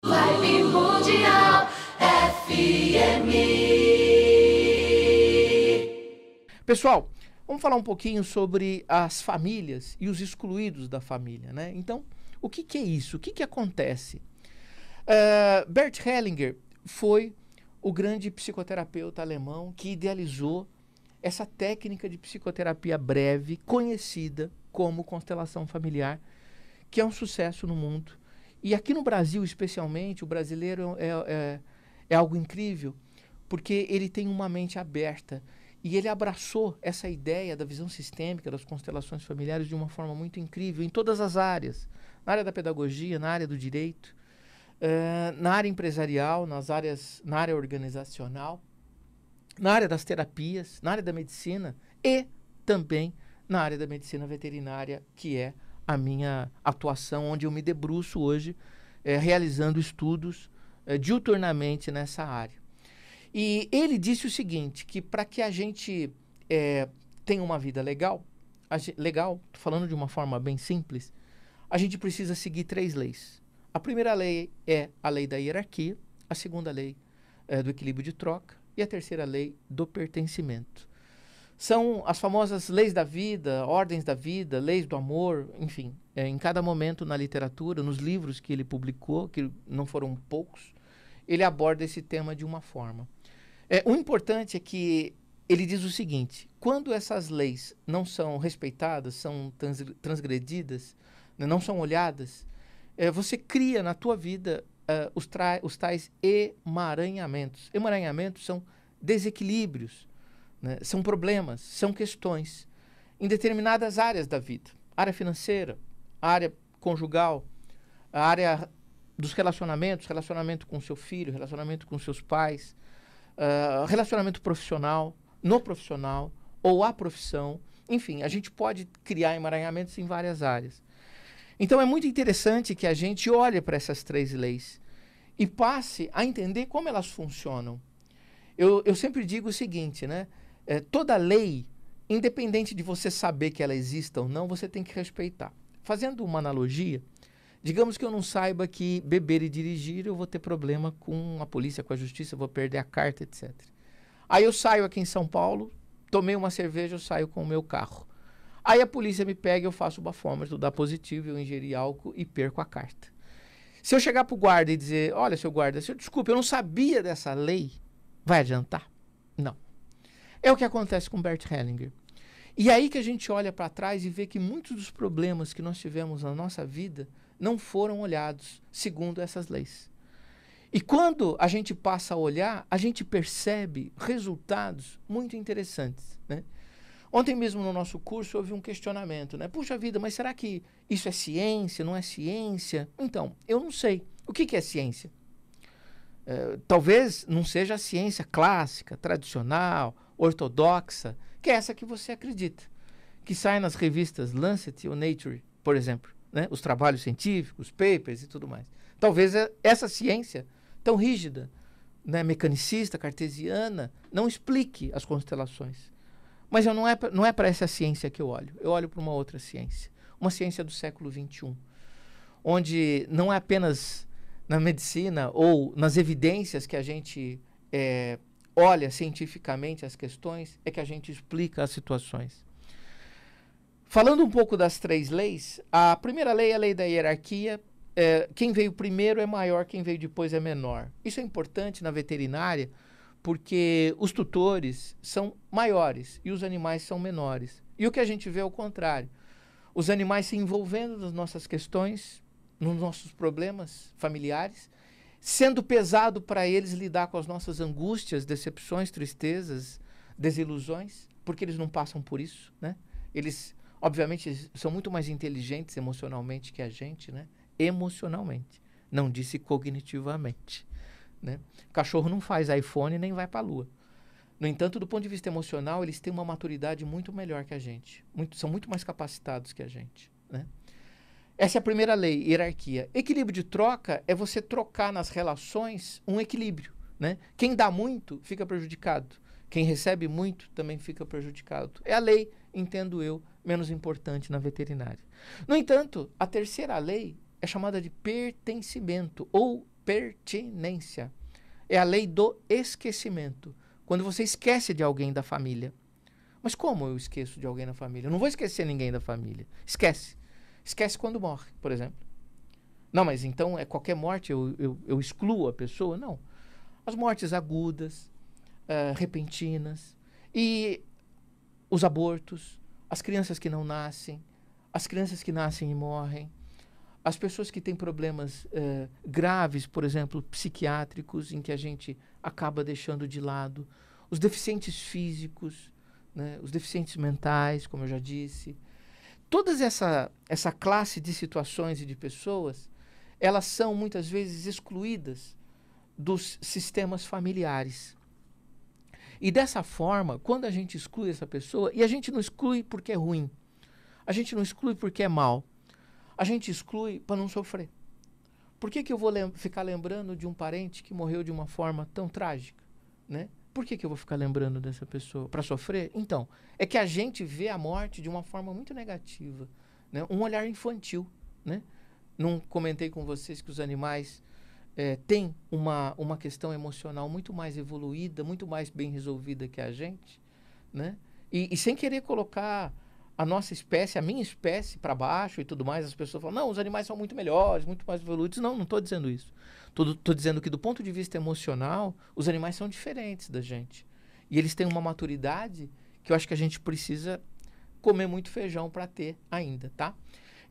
Vibe Mundial FM. Pessoal, vamos falar um pouquinho sobre as famílias e os excluídos da família, né? Então, o que que é isso? O que que acontece? Bert Hellinger foi o grande psicoterapeuta alemão que idealizou essa técnica de psicoterapia breve, conhecida como constelação familiar, que é um sucesso no mundo. E aqui no Brasil, especialmente, o brasileiro é algo incrível, porque ele tem uma mente aberta e ele abraçou essa ideia da visão sistêmica das constelações familiares de uma forma muito incrível em todas as áreas, na área da pedagogia, na área do direito, na área empresarial, na área organizacional, na área das terapias, na área da medicina e também na área da medicina veterinária, que é a minha atuação, onde eu me debruço hoje, realizando estudos diuturnamente nessa área. E ele disse o seguinte, que para que a gente tenha uma vida legal, estou falando de uma forma bem simples, a gente precisa seguir 3 leis. A primeira lei é a lei da hierarquia, a segunda lei do equilíbrio de troca e a terceira lei do pertencimento. São as famosas leis da vida, ordens da vida, leis do amor, enfim. Em cada momento na literatura, nos livros que ele publicou, que não foram poucos, ele aborda esse tema de uma forma. O importante é que ele diz o seguinte, quando essas leis não são respeitadas, são transgredidas, não são olhadas, você cria na tua vida os tais emaranhamentos. Emaranhamentos são desequilíbrios, né? São problemas, são questões em determinadas áreas da vida. Área financeira, área conjugal, a área dos relacionamentos, relacionamento com seu filho, relacionamento com seus pais, relacionamento profissional, no profissional ou a profissão. Enfim, a gente pode criar emaranhamentos em várias áreas. Então é muito interessante que a gente olhe para essas 3 leis e passe a entender como elas funcionam. Eu sempre digo o seguinte, né? Toda lei, independente de você saber que ela exista ou não, você tem que respeitar. Fazendo uma analogia, digamos que eu não saiba que beber e dirigir eu vou ter problema com a polícia, com a justiça, eu vou perder a carta, etc. Aí eu saio aqui em São Paulo, tomei uma cerveja, eu saio com o meu carro. Aí a polícia me pega, eu faço o bafômetro, dá positivo, eu ingeri álcool e perco a carta. Se eu chegar para o guarda e dizer, olha, seu guarda, desculpe, eu não sabia dessa lei, vai adiantar? Não. É o que acontece com Bert Hellinger. E aí que a gente olha para trás e vê que muitos dos problemas que nós tivemos na nossa vida não foram olhados segundo essas leis. E quando a gente passa a olhar, a gente percebe resultados muito interessantes, né? Ontem mesmo no nosso curso houve um questionamento, né? Puxa vida, mas será que isso é ciência, não é ciência? Então, eu não sei. O que é ciência? Talvez não seja a ciência clássica, tradicional, ortodoxa, que é essa que você acredita, que sai nas revistas Lancet ou Nature, por exemplo, né? Os trabalhos científicos, papers e tudo mais. Talvez essa ciência tão rígida, né, mecanicista, cartesiana, não explique as constelações. Mas não é para essa ciência que eu olho para uma outra ciência, uma ciência do século XXI, onde não é apenas na medicina ou nas evidências que a gente olha cientificamente as questões, é que a gente explica as situações. Falando um pouco das 3 leis, a primeira lei é a lei da hierarquia. Quem veio primeiro é maior, quem veio depois é menor. Isso é importante na veterinária, porque os tutores são maiores e os animais são menores. E o que a gente vê é o contrário. Os animais se envolvendo nas nossas questões, nos nossos problemas familiares, sendo pesado para eles lidar com as nossas angústias, decepções, tristezas, desilusões, porque eles não passam por isso, né? Eles, obviamente, são muito mais inteligentes emocionalmente que a gente, né? Emocionalmente, não disse cognitivamente, né? Cachorro não faz iPhone nem vai para a lua. No entanto, do ponto de vista emocional, eles têm uma maturidade muito melhor que a gente. São muito mais capacitados que a gente, né? Essa é a primeira lei, hierarquia. Equilíbrio de troca é você trocar nas relações um equilíbrio, né? Quem dá muito fica prejudicado. Quem recebe muito também fica prejudicado. É a lei, entendo eu, menos importante na veterinária. No entanto, a terceira lei é chamada de pertencimento ou pertinência. É a lei do esquecimento. Quando você esquece de alguém da família. Mas como eu esqueço de alguém da família? Eu não vou esquecer ninguém da família. Esquece. Esquece quando morre, por exemplo. Não, mas então qualquer morte eu excluo a pessoa? Não. As mortes agudas, repentinas, e os abortos, as crianças que não nascem, as crianças que nascem e morrem, as pessoas que têm problemas graves, por exemplo, psiquiátricos, em que a gente acaba deixando de lado, os deficientes físicos, né, os deficientes mentais, como eu já disse. Toda essa classe de situações e de pessoas, elas são muitas vezes excluídas dos sistemas familiares. E dessa forma, quando a gente exclui essa pessoa, e a gente não exclui porque é ruim, a gente não exclui porque é mal, a gente exclui para não sofrer. Por que eu vou ficar lembrando de um parente que morreu de uma forma tão trágica, né? Por que eu vou ficar lembrando dessa pessoa? Para sofrer? Então, é que a gente vê a morte de uma forma muito negativa, né? Um olhar infantil, né? Não comentei com vocês que os animais têm uma questão emocional muito mais evoluída, muito mais bem resolvida que a gente, né? E sem querer colocar a nossa espécie, a minha espécie para baixo e tudo mais, as pessoas falam, não, os animais são muito melhores, muito mais evoluídos. Não estou dizendo isso. Estou dizendo que do ponto de vista emocional, os animais são diferentes da gente. E eles têm uma maturidade que eu acho que a gente precisa comer muito feijão para ter ainda, tá?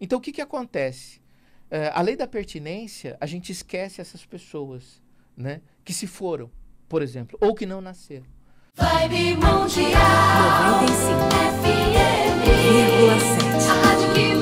Então, o que acontece? A lei da pertinência, a gente esquece essas pessoas, né? Que se foram, por exemplo, ou que não nasceram. Vibe Mundial 95,7. FM, a rádio que